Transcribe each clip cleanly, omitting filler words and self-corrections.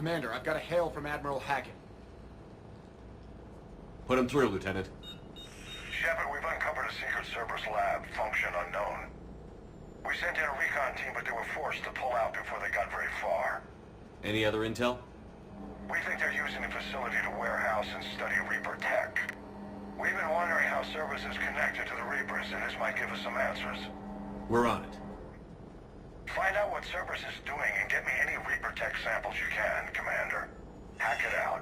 Commander, I've got a hail from Admiral Hackett. Put him through, Lieutenant. Shepard, we've uncovered a secret Cerberus lab, function unknown. We sent in a recon team, but they were forced to pull out before they got very far. Any other intel? We think they're using the facility to warehouse and study Reaper tech. We've been wondering how Cerberus is connected to the Reapers, and this might give us some answers. We're on it. Find out what Cerberus is doing and get me any Reaper tech samples you can, Commander. Hack it out.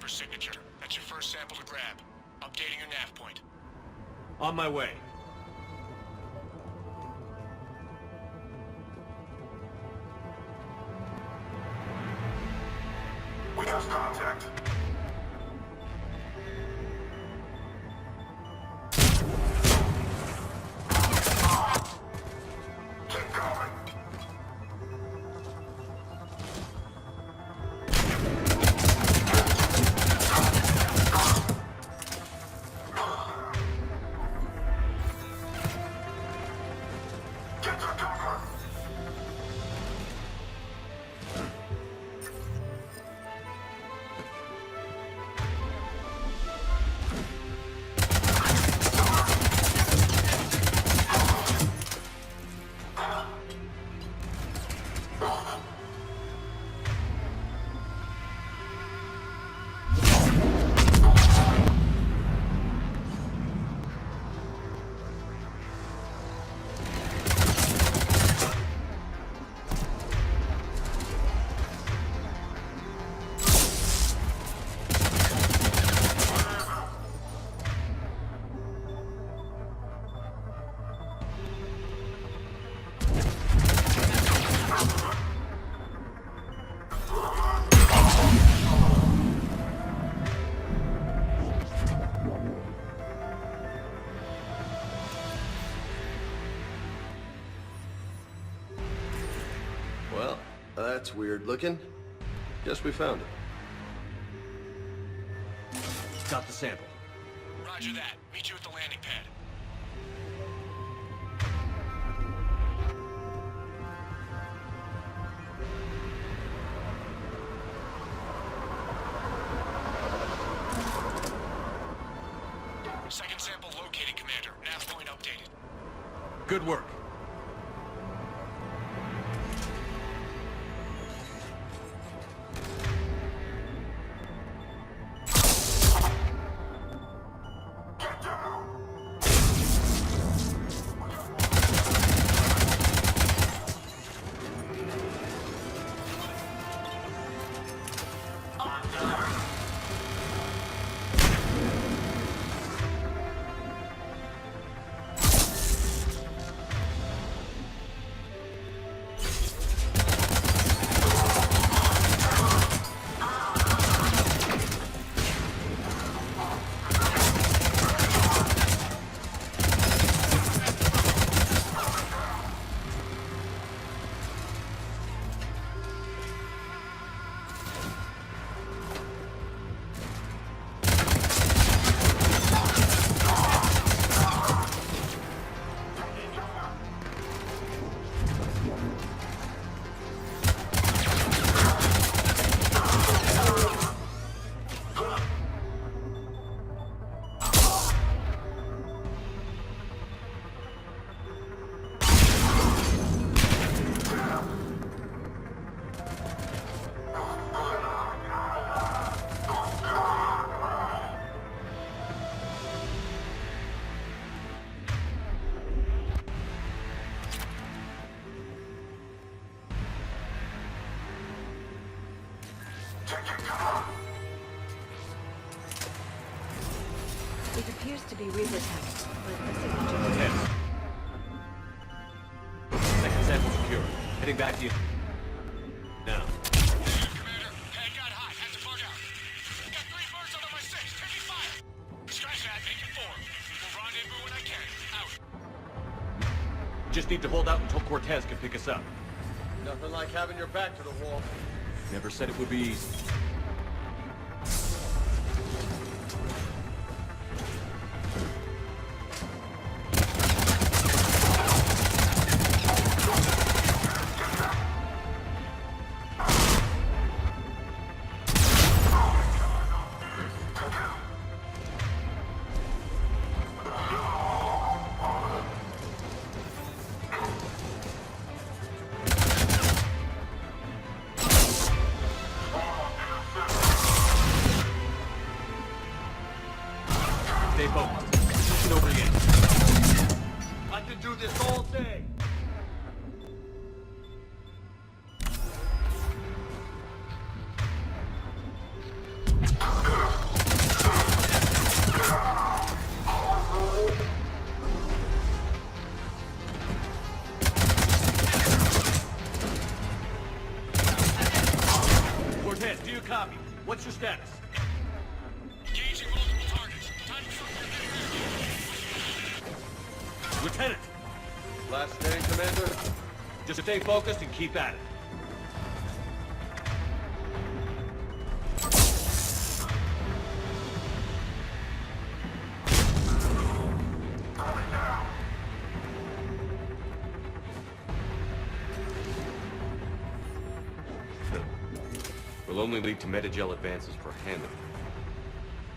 Signature. That's your first sample to grab. Updating your nav point. On my way. We have contact. Keep going. Well, that's weird looking. Guess we found it. Got the sample. Roger that. Meet you at the landing pad. Second sample located, Commander. Nav point updated. Good work. It appears to be Reaper tech, but the signature... Heads. Heading back to you. Now. Commander, head got hot. Had to bug out. Got 3 birds under my 6. Taking fire. Scratch that, making 4. We'll rendezvous when I can. Out. Just need to hold out until Cortez can pick us up. Nothing like having your back to the wall. Never said it would be easy. Stay focused. Push it over the edge. I could do this all day. Cortez, do you copy? What's your status? Engaging multiple targets. Time for some Lieutenant, Last name, Commander? just stay focused and keep at it. Will only lead to metagel advances for handling.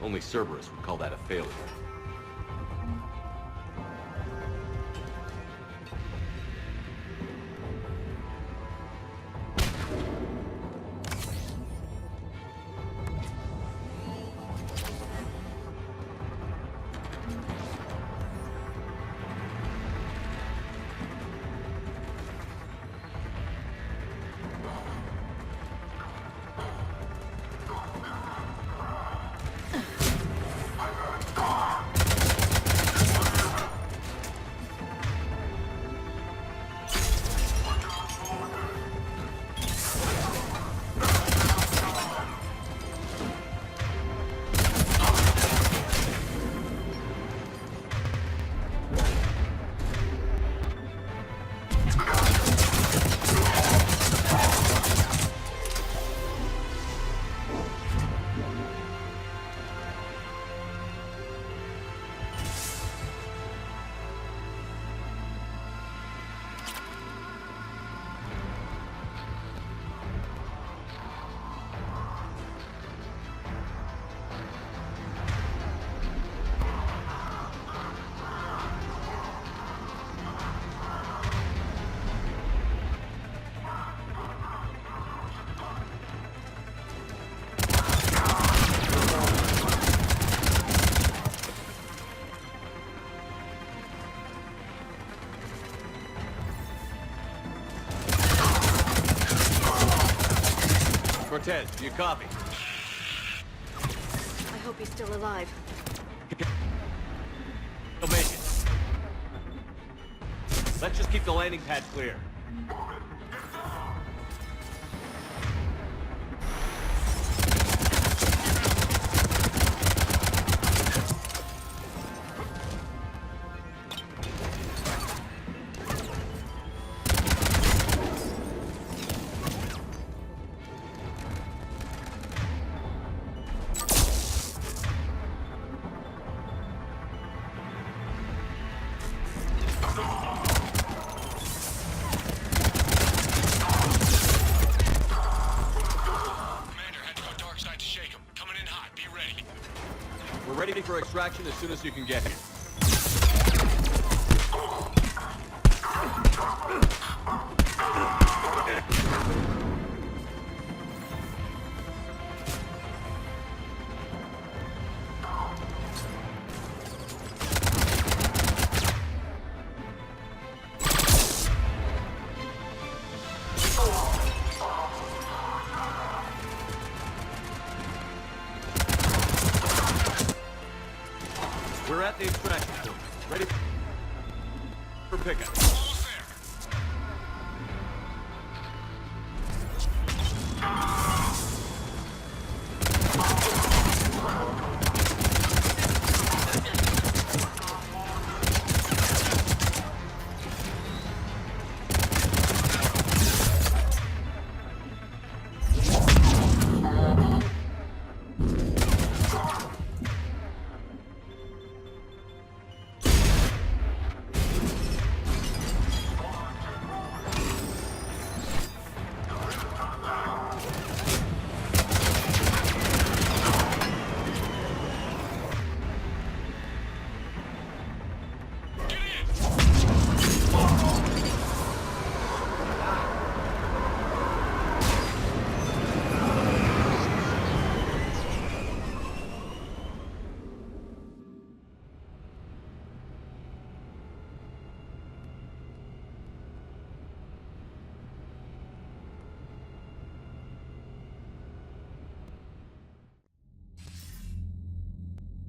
Only Cerberus would call that a failure. Cortez, do you copy? I hope he's still alive. He'll make it. Let's just keep the landing pad clear. We're ready for extraction as soon as you can get here. We're at the extraction point. Ready for pickup. Almost there.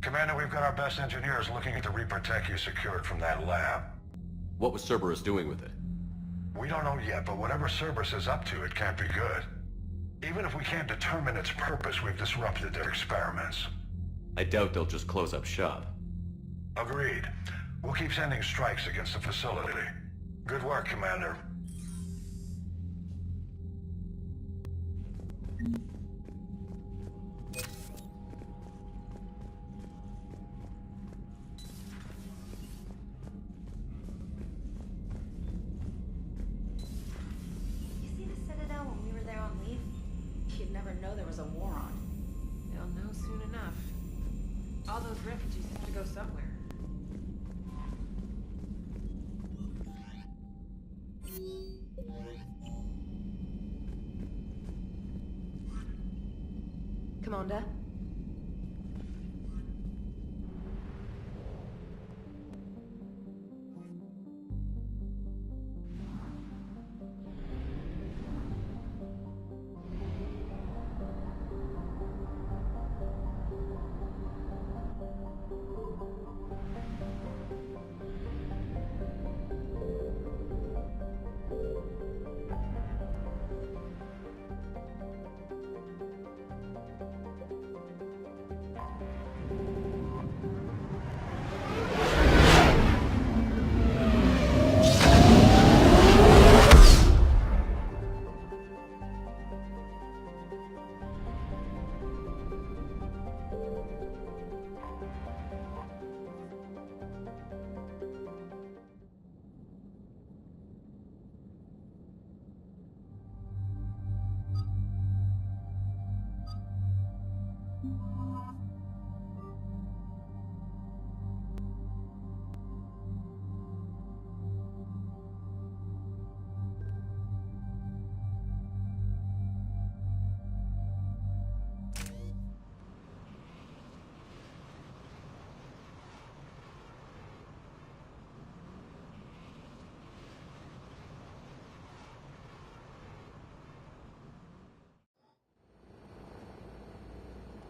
Commander, we've got our best engineers looking at the Reaper tech you secured from that lab. What was Cerberus doing with it? We don't know yet, but whatever Cerberus is up to, it can't be good. Even if we can't determine its purpose, we've disrupted their experiments. I doubt they'll just close up shop. Agreed. We'll keep sending strikes against the facility. Good work, Commander. You see the Citadel when we were there on leave? You'd never know there was a war on. They'll know soon enough. All those refugees have to go somewhere. Commander?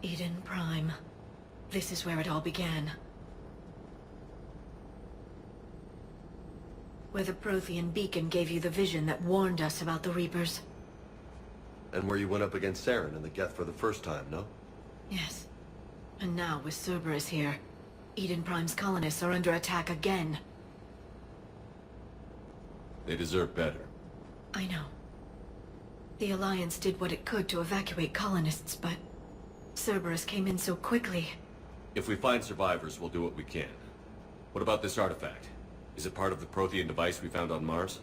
Eden Prime. This is where it all began. Where the Prothean beacon gave you the vision that warned us about the Reapers. And where you went up against Saren and the Geth for the first time, no? Yes. And now, with Cerberus here, Eden Prime's colonists are under attack again. They deserve better. I know. The Alliance did what it could to evacuate colonists, but Cerberus came in so quickly. If we find survivors, we'll do what we can. What about this artifact? Is it part of the Prothean device we found on Mars?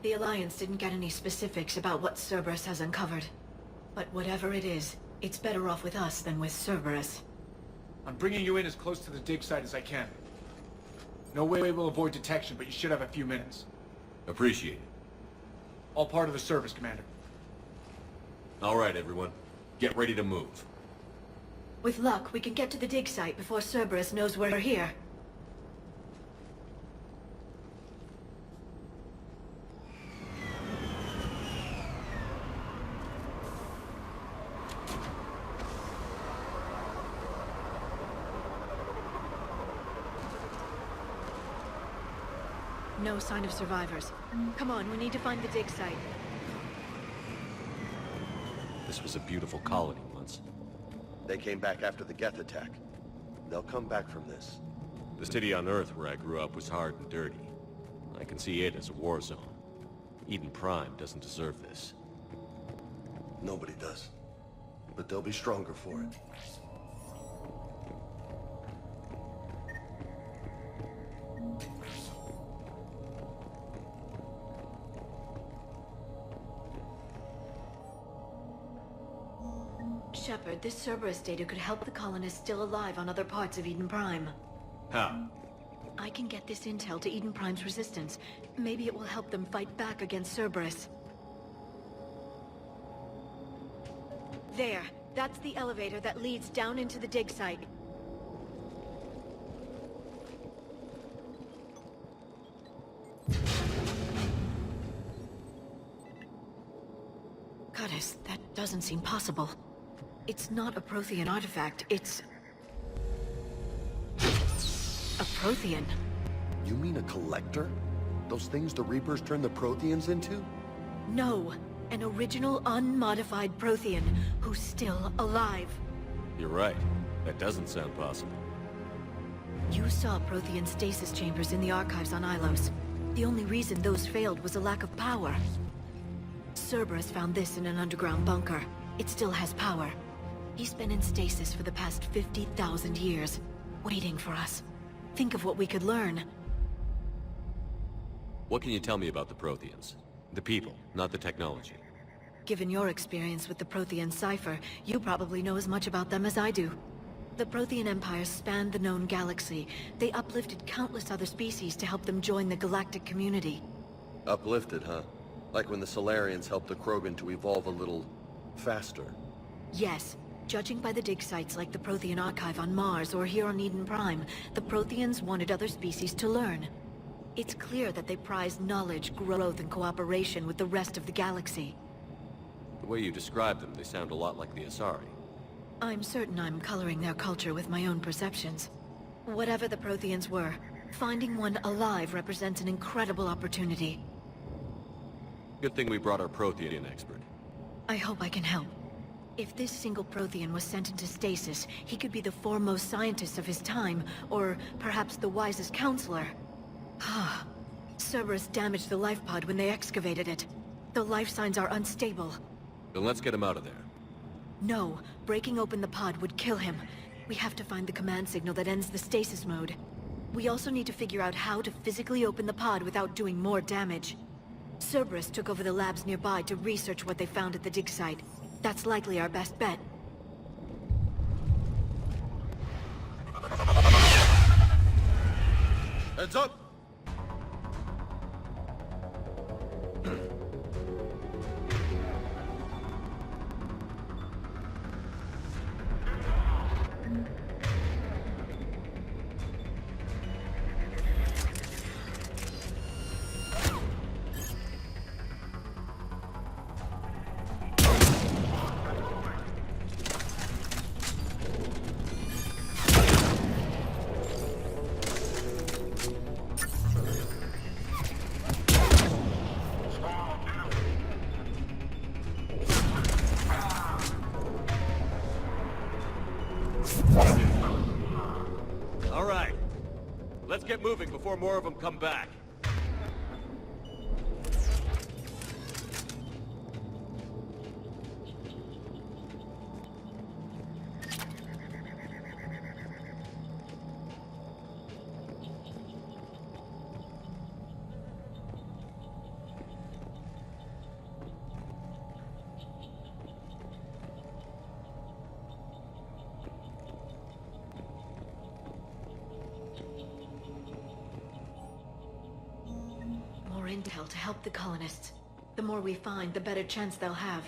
The Alliance didn't get any specifics about what Cerberus has uncovered. But whatever it is, it's better off with us than with Cerberus. I'm bringing you in as close to the dig site as I can. No way we'll avoid detection, but you should have a few minutes. Appreciate it. All part of the service, Commander. All right, everyone. Get ready to move. With luck, we can get to the dig site before Cerberus knows we're here. No sign of survivors. Come on, we need to find the dig site. This was a beautiful colony once. They came back after the Geth attack. They'll come back from this. The city on Earth where I grew up was hard and dirty. I can see it as a war zone. Eden Prime doesn't deserve this. Nobody does. But they'll be stronger for it. Shepard, this Cerberus data could help the colonists still alive on other parts of Eden Prime. How? I can get this intel to Eden Prime's resistance. Maybe it will help them fight back against Cerberus. There. That's the elevator that leads down into the dig site. Goddess, that doesn't seem possible. It's not a Prothean artifact, it's... A Prothean? You mean a collector? Those things the Reapers turn the Protheans into? No, an original unmodified Prothean who's still alive. You're right. That doesn't sound possible. You saw Prothean stasis chambers in the archives on Ilos. The only reason those failed was a lack of power. Cerberus found this in an underground bunker. It still has power. He's been in stasis for the past 50,000 years, waiting for us. Think of what we could learn. What can you tell me about the Protheans? The people, not the technology. Given your experience with the Prothean cipher, you probably know as much about them as I do. The Prothean Empire spanned the known galaxy. They uplifted countless other species to help them join the galactic community. Uplifted, huh? Like when the Solarians helped the Krogan to evolve a little... faster. Yes. Judging by the dig sites like the Prothean Archive on Mars or here on Eden Prime, the Protheans wanted other species to learn. It's clear that they prize knowledge, growth, and cooperation with the rest of the galaxy. The way you describe them, they sound a lot like the Asari. I'm certain I'm coloring their culture with my own perceptions. Whatever the Protheans were, finding one alive represents an incredible opportunity. Good thing we brought our Prothean expert. I hope I can help. If this single Prothean was sent into stasis, he could be the foremost scientist of his time, or perhaps the wisest counselor. Ah, Cerberus damaged the life pod when they excavated it. The life signs are unstable. Then let's get him out of there. No, breaking open the pod would kill him. We have to find the command signal that ends the stasis mode. We also need to figure out how to physically open the pod without doing more damage. Cerberus took over the labs nearby to research what they found at the dig site. That's likely our best bet. Heads up! All right. Let's get moving before more of them come back. More intel to help the colonists. The more we find, the better chance they'll have.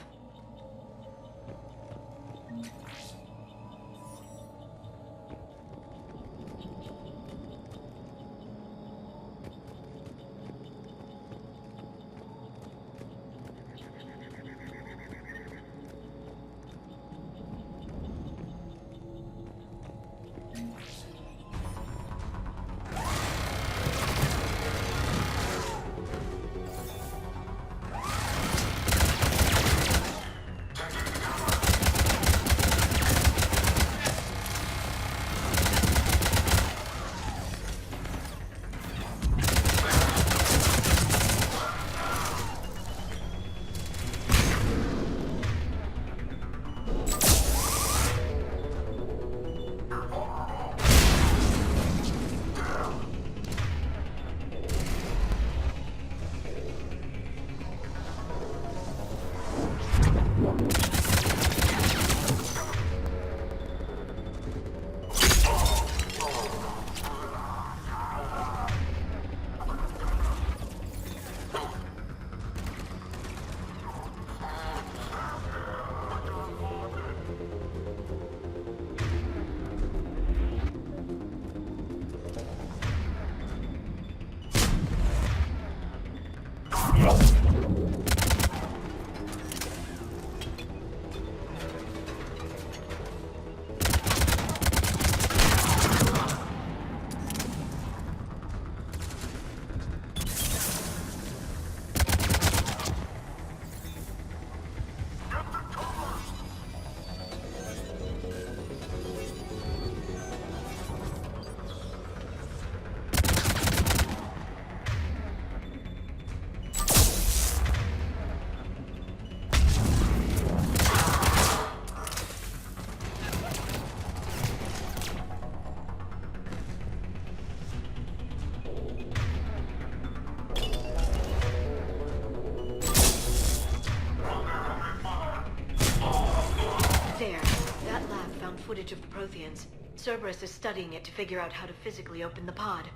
footage of the Protheans. Cerberus is studying it to figure out how to physically open the pod.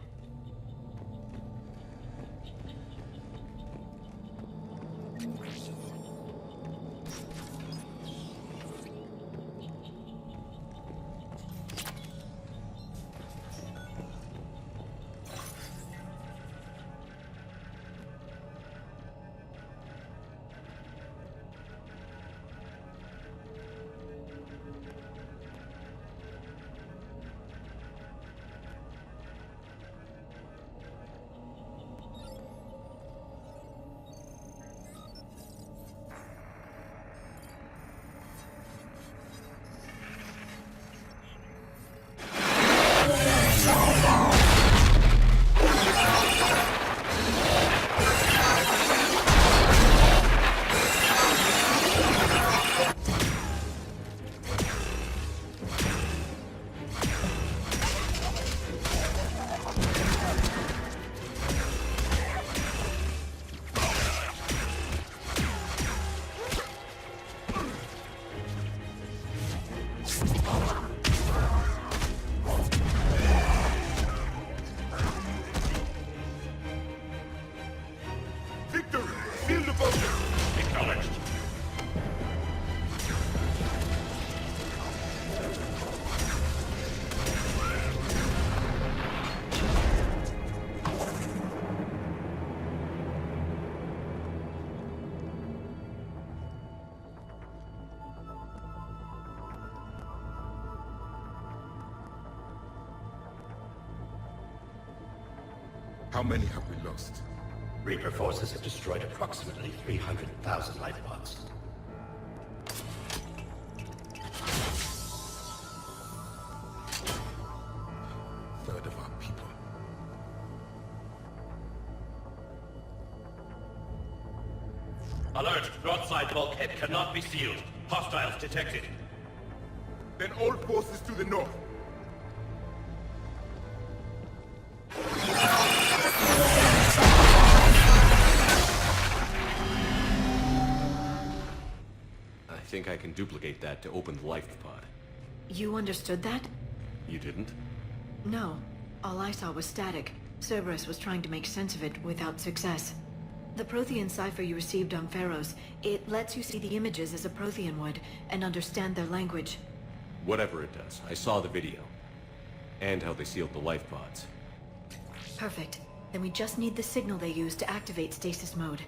How many have we lost? Reaper forces have destroyed approximately 300,000 life pods. Third of our people. Alert! Broadside bulkhead cannot be sealed. Hostiles detected. Then all forces to the north. I think I can duplicate that to open the life pod. You understood that? You didn't? No. All I saw was static. Cerberus was trying to make sense of it without success. The Prothean cipher you received on Pharaohs, it lets you see the images as a Prothean would, and understand their language. Whatever it does, I saw the video. And how they sealed the life pods. Perfect. Then we just need the signal they used to activate stasis mode.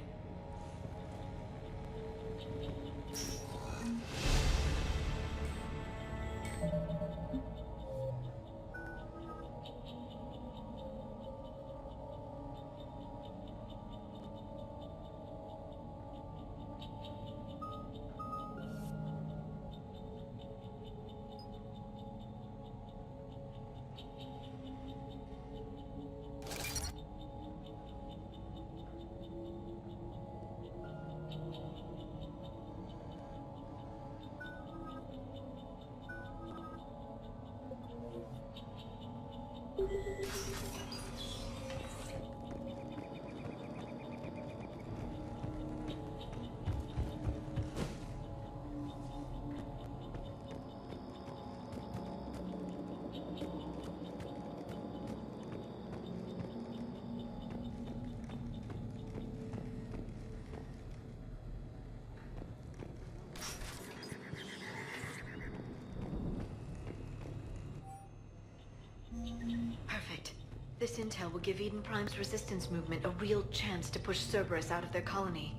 Perfect. This intel will give Eden Prime's resistance movement a real chance to push Cerberus out of their colony.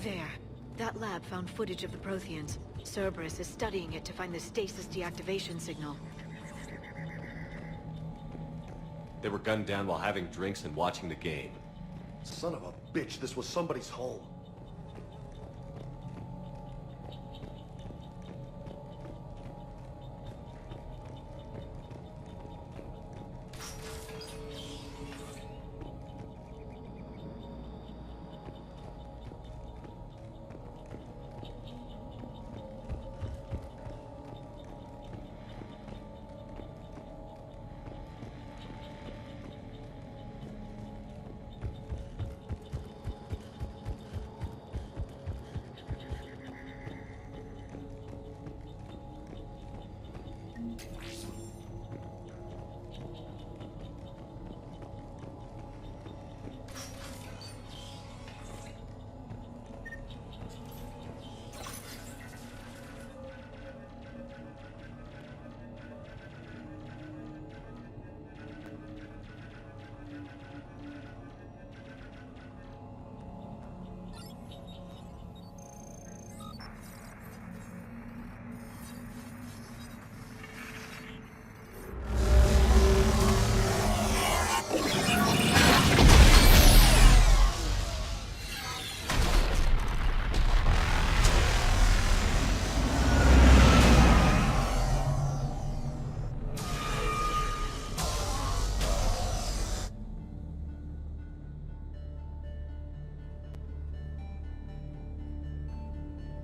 There. That lab found footage of the Protheans. Cerberus is studying it to find the stasis deactivation signal. They were gunned down while having drinks and watching the game. Son of a bitch, this was somebody's home.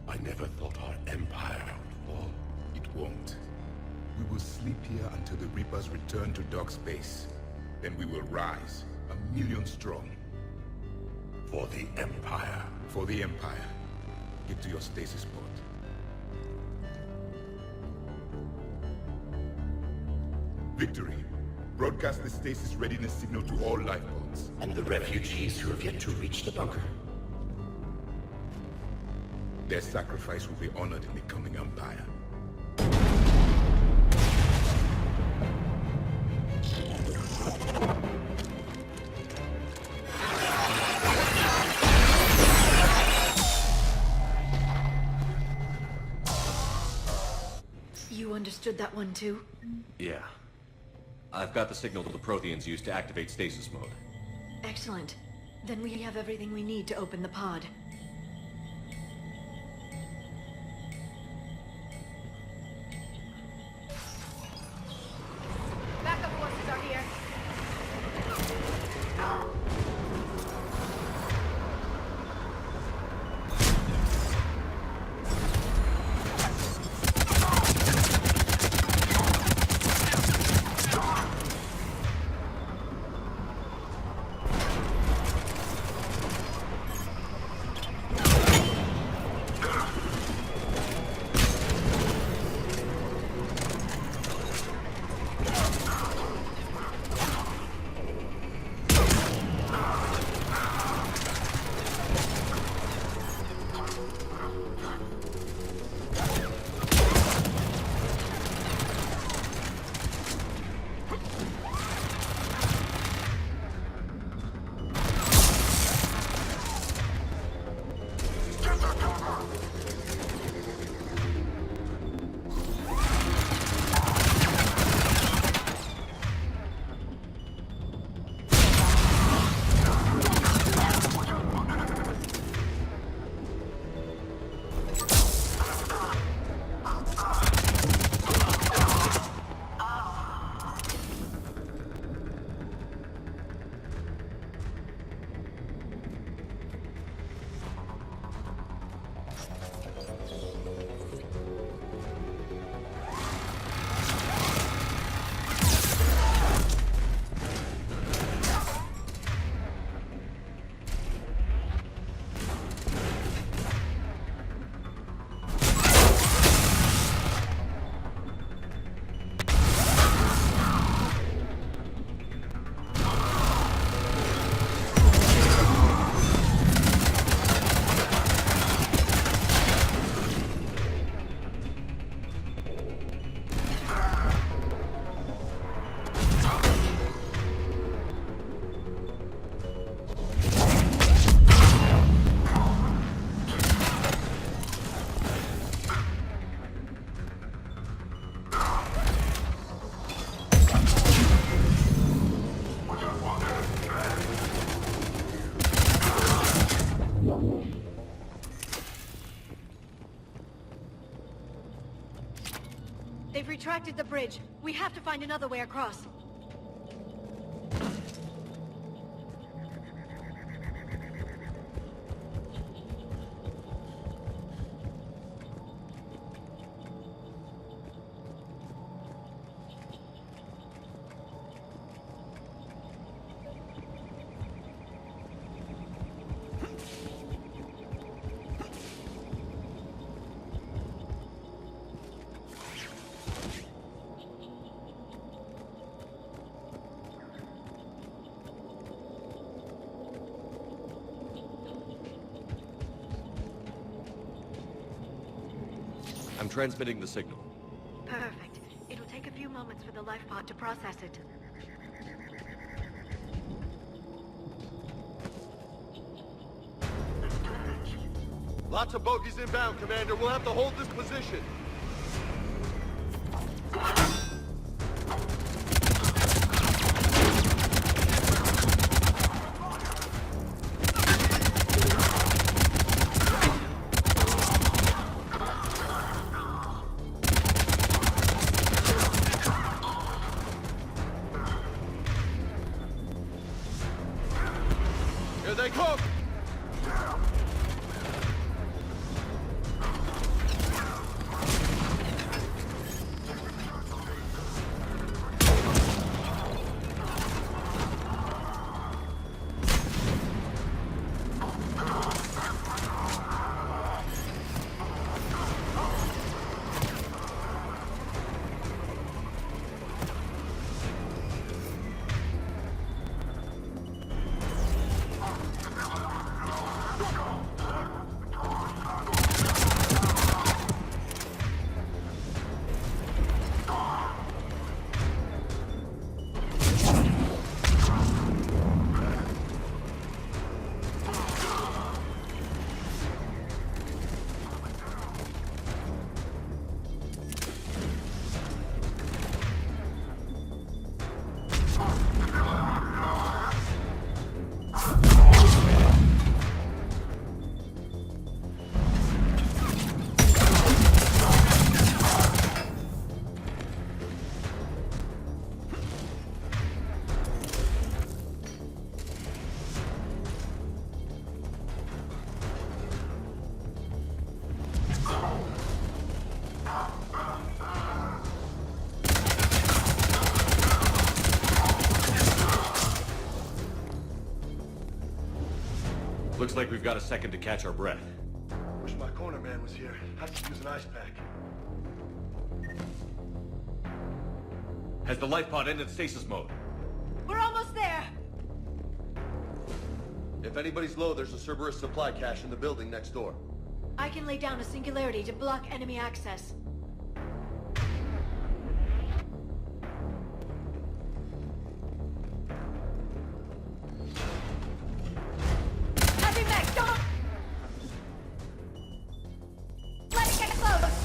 I never thought our empire would fall. It won't. We will sleep here until the Reapers return to dark space. Then we will rise, 1,000,000 strong. For the Empire. For the Empire. Get to your stasis pod. Victory. Broadcast the stasis readiness signal to all lifeboats. And the refugees who have yet to reach the bunker. Their sacrifice will be honored in the coming Empire. You understood that one too? Yeah. I've got the signal the Protheans used to activate stasis mode. Excellent. Then we have everything we need to open the pod. Backup forces are here. They've retracted the bridge. We have to find another way across. I'm transmitting the signal. Perfect. It'll take a few moments for the life pod to process it. Lots of bogies inbound, Commander. We'll have to hold this position. Here they come! Looks like we've got a second to catch our breath. Wish my corner man was here. I could use an ice pack. Has the life pod ended stasis mode? We're almost there! If anybody's low, there's a Cerberus supply cache in the building next door. I can lay down a singularity to block enemy access. Heavy mech, don't! Let it get close!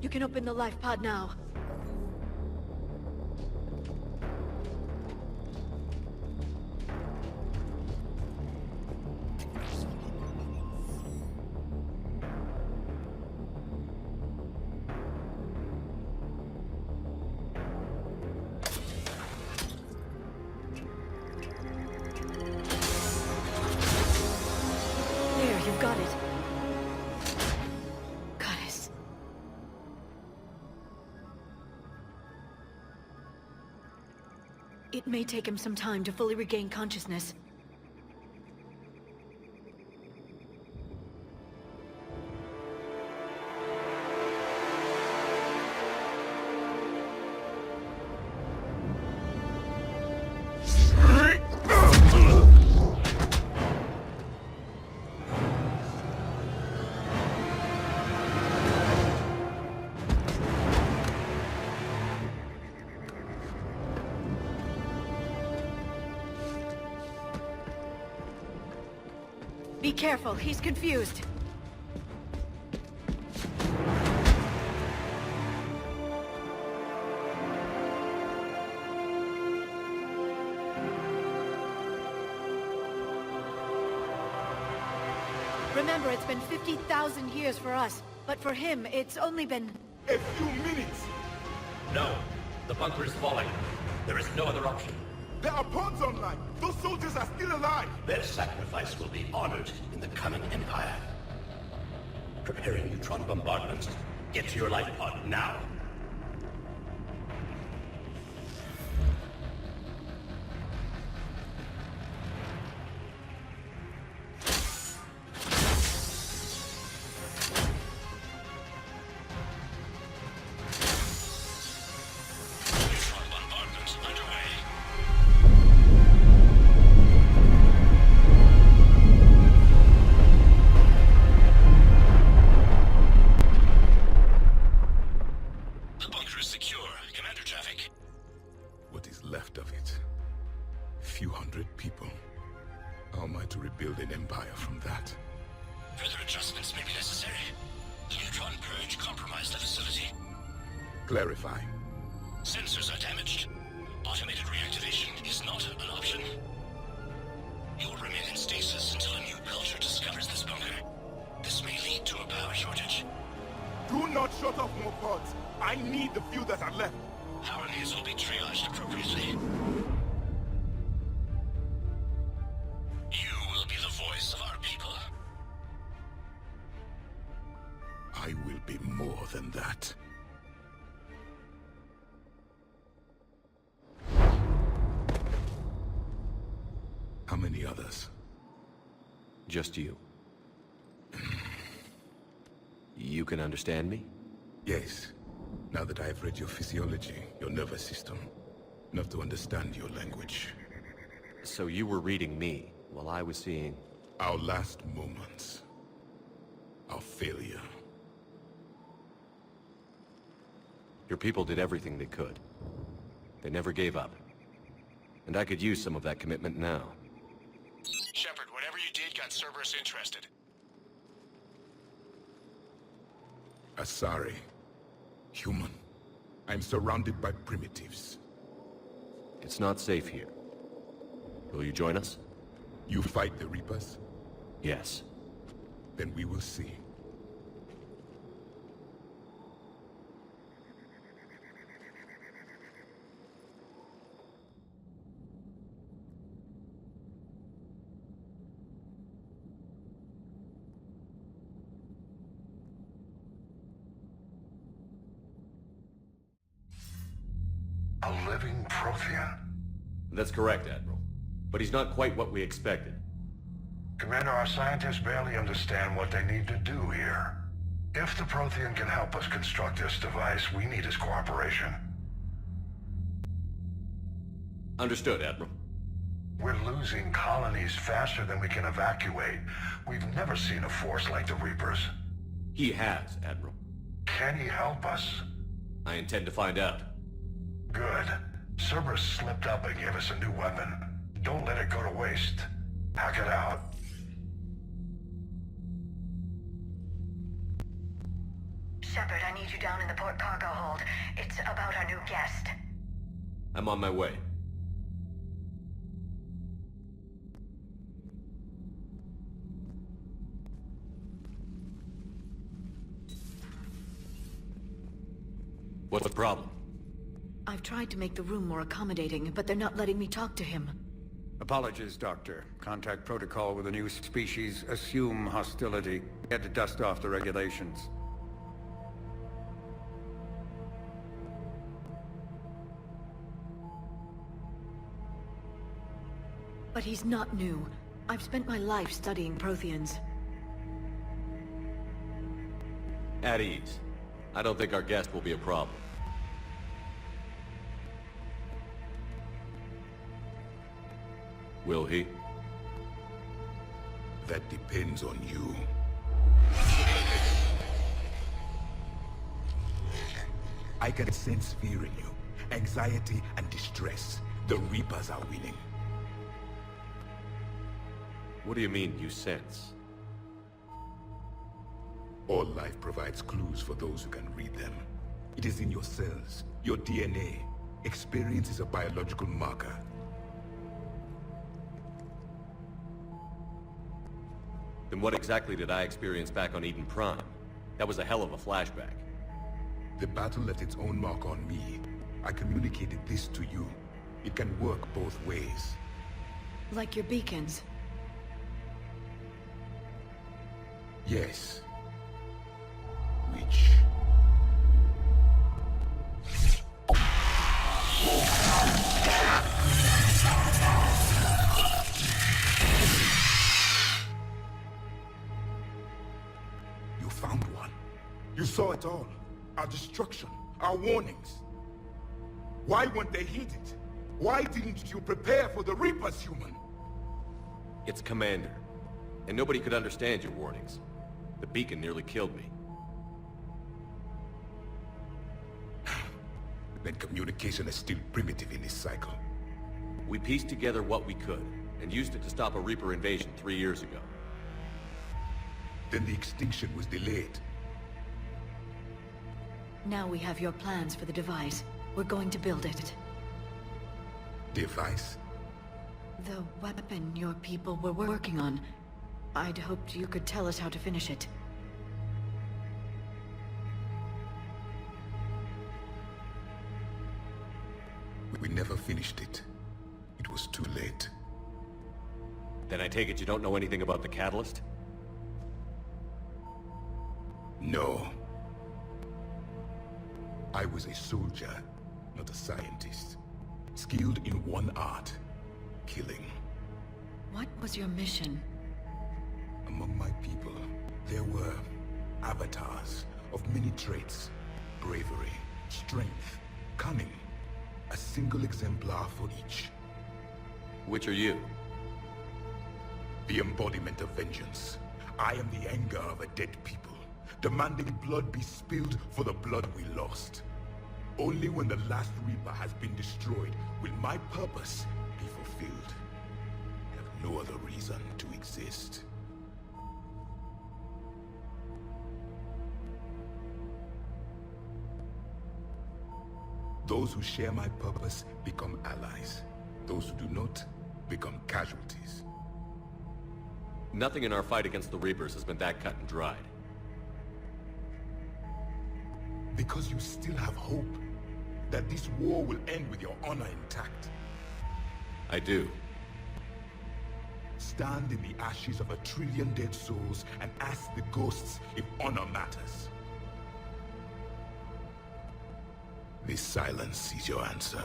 You can open the life pod now. There, you've got it. Goddess. It may take him some time to fully regain consciousness. Be careful, he's confused. Remember, it's been 50,000 years for us, but for him, it's only been... A few minutes! No. The bunker is falling. There is no other option. There are pods online! Those soldiers are still alive! Their sacrifice will be honored in the coming Empire. Preparing neutron bombardment. Get to your life pod now. Neutron bombardment underway. The bunker is secure. Commander traffic. What is left of it? A few hundred people. How am I to rebuild an empire from that? Further adjustments may be necessary. The neutron purge compromised the facility. Clarify. Sensors are damaged. Automated reactivation is not an option. You'll remain in stasis until a new culture discovers this bunker. This may lead to a power shortage. Do not shut off more pods! I need the few that are left! Power needs will be triaged appropriately. You will be the voice of our people. I will be more than that. How many others? Just you. You can understand me? Yes. Now that I have read your physiology, your nervous system, enough to understand your language. So you were reading me, while I was seeing... Our last moments. Our failure. Your people did everything they could. They never gave up. And I could use some of that commitment now. Shepard, whatever you did got Cerberus interested. Asari. Human. I'm surrounded by primitives. It's not safe here. Will you join us? You fight the Reapers? Yes. Then we will see. A living Prothean? That's correct, Admiral. But he's not quite what we expected. Commander, our scientists barely understand what they need to do here. If the Prothean can help us construct this device, we need his cooperation. Understood, Admiral. We're losing colonies faster than we can evacuate. We've never seen a force like the Reapers. He has, Admiral. Can he help us? I intend to find out. Good. Cerberus slipped up and gave us a new weapon. Don't let it go to waste. Hack it out. Shepard, I need you down in the port cargo hold. It's about our new guest. I'm on my way. What's the problem? I've tried to make the room more accommodating, but they're not letting me talk to him. Apologies, Doctor. Contact protocol with a new species. Assume hostility. Had to dust off the regulations. But he's not new. I've spent my life studying Protheans. At ease. I don't think our guest will be a problem. Will he? That depends on you. I can sense fear in you. Anxiety and distress. The Reapers are winning. What do you mean, you sense? All life provides clues for those who can read them. It is in your cells, your DNA. Experience is a biological marker. Then what exactly did I experience back on Eden Prime? That was a hell of a flashback. The battle left its own mark on me. I communicated this to you. It can work both ways. Like your beacons. Yes. Which... You found one. You saw it all. Our destruction, our warnings. Why weren't they heeded? Why didn't you prepare for the Reapers, human? It's Commander. And nobody could understand your warnings. The beacon nearly killed me. Then communication is still primitive in this cycle. We pieced together what we could, and used it to stop a Reaper invasion 3 years ago. Then the extinction was delayed. Now we have your plans for the device. We're going to build it. Device? The weapon your people were working on. I'd hoped you could tell us how to finish it. We never finished it. It was too late. Then I take it you don't know anything about the catalyst? No. I was a soldier, not a scientist. Skilled in one art, killing. What was your mission? Among my people, there were avatars of many traits. Bravery, strength, cunning. A single exemplar for each. Which are you? The embodiment of vengeance. I am the anger of a dead people, demanding blood be spilled for the blood we lost. Only when the last Reaper has been destroyed will my purpose be fulfilled. I have no other reason to exist. Those who share my purpose become allies. Those who do not become casualties. Nothing in our fight against the Reapers has been that cut and dried. Because you still have hope that this war will end with your honor intact. I do. Stand in the ashes of 1 trillion dead souls and ask the ghosts if honor matters. This silence is your answer.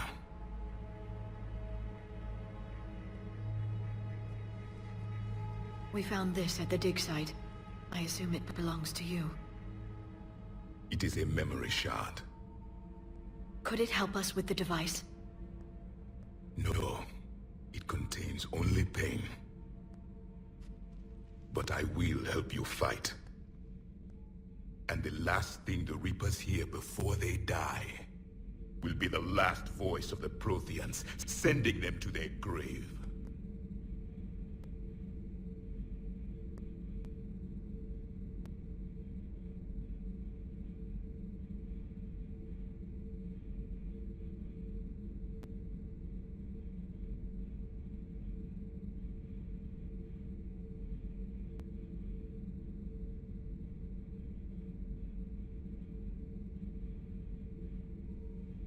We found this at the dig site. I assume it belongs to you. It is a memory shard. Could it help us with the device? No. It contains only pain. But I will help you fight. And the last thing the Reapers hear before they die will be the last voice of the Protheans, sending them to their grave.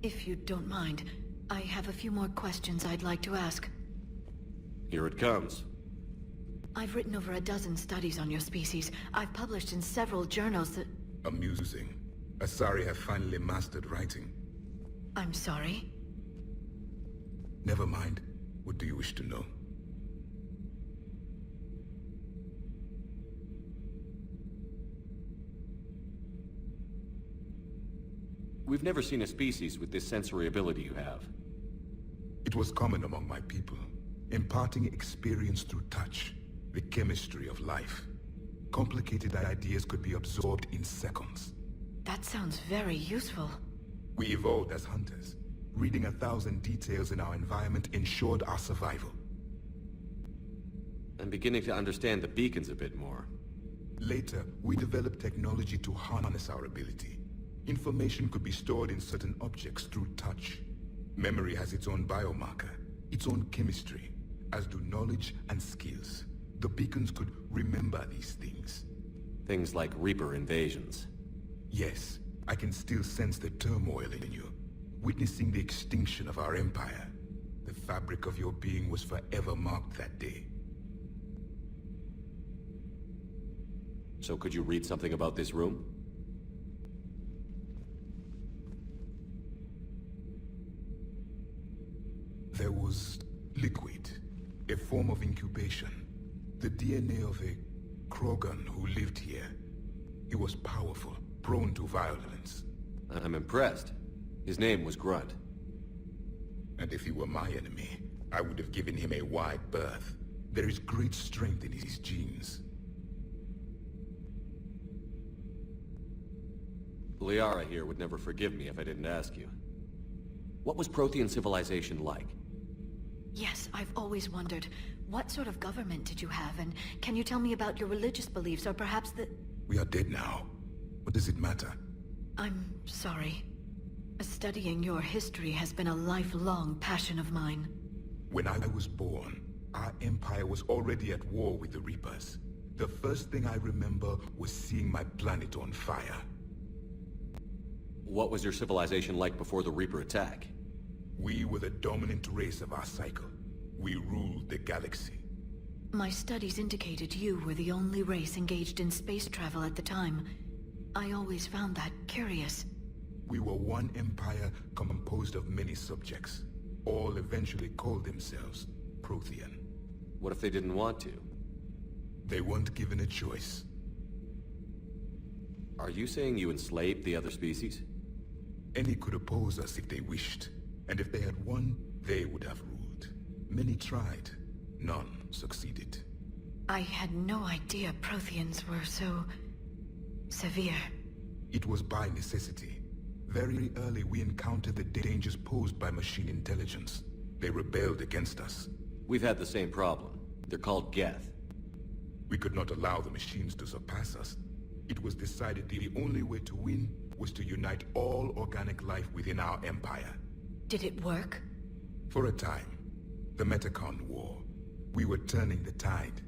If you don't mind, I have a few more questions I'd like to ask. Here it comes. I've written over a dozen studies on your species. I've published in several journals that... Amusing. Asari have finally mastered writing. I'm sorry? Never mind. What do you wish to know? We've never seen a species with this sensory ability you have. It was common among my people, imparting experience through touch, the chemistry of life. Complicated ideas could be absorbed in seconds. That sounds very useful. We evolved as hunters. Reading 1,000 details in our environment ensured our survival. I'm beginning to understand the beacons a bit more. Later, we developed technology to harness our ability. Information could be stored in certain objects through touch. Memory has its own biomarker, its own chemistry, as do knowledge and skills. The beacons could remember these things. Things like Reaper invasions. Yes, I can still sense the turmoil in you, witnessing the extinction of our empire. The fabric of your being was forever marked that day. So could you read something about this room? There was liquid, a form of incubation. The DNA of a Krogan who lived here. He was powerful, prone to violence. I'm impressed. His name was Grunt. And if he were my enemy, I would have given him a wide berth. There is great strength in his genes. Liara here would never forgive me if I didn't ask you. What was Protean civilization like? Yes, I've always wondered, what sort of government did you have, and can you tell me about your religious beliefs, or perhaps the... We are dead now. What does it matter? I'm sorry. Studying your history has been a lifelong passion of mine. When I was born, our empire was already at war with the Reapers. The first thing I remember was seeing my planet on fire. What was your civilization like before the Reaper attack? We were the dominant race of our cycle. We ruled the galaxy. My studies indicated you were the only race engaged in space travel at the time. I always found that curious. We were one empire composed of many subjects. All eventually called themselves Protean. What if they didn't want to? They weren't given a choice. Are you saying you enslaved the other species? Any could oppose us if they wished. And if they had won, they would have ruled. Many tried. None succeeded. I had no idea Protheans were so... severe. It was by necessity. Very early we encountered the dangers posed by machine intelligence. They rebelled against us. We've had the same problem. They're called Geth. We could not allow the machines to surpass us. It was decided the only way to win was to unite all organic life within our empire. Did it work? For a time. The Metacon War. We were turning the tide.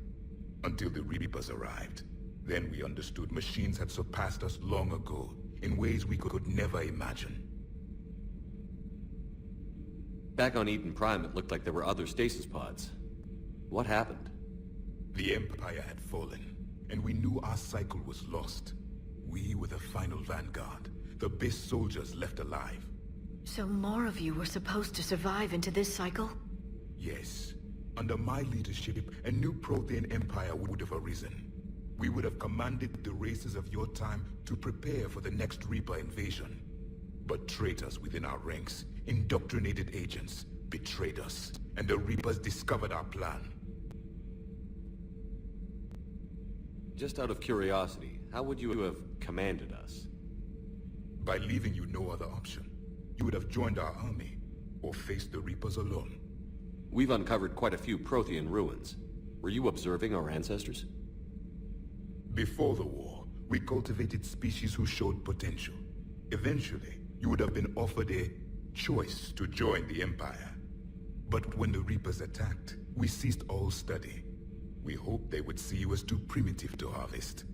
Until the Reapers arrived. Then we understood machines had surpassed us long ago, in ways we could never imagine. Back on Eden Prime, it looked like there were other stasis pods. What happened? The Empire had fallen, and we knew our cycle was lost. We were the final vanguard, the best soldiers left alive. So more of you were supposed to survive into this cycle? Yes. Under my leadership, a new Protean empire would have arisen. We would have commanded the races of your time to prepare for the next Reaper invasion. But traitors within our ranks, indoctrinated agents, betrayed us, and the Reapers discovered our plan. Just out of curiosity, how would you have commanded us? By leaving you no other option. You would have joined our army, or faced the Reapers alone. We've uncovered quite a few Protean ruins. Were you observing our ancestors? Before the war, we cultivated species who showed potential. Eventually, you would have been offered a choice to join the Empire. But when the Reapers attacked, we ceased all study. We hoped they would see you as too primitive to harvest.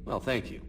Well, thank you.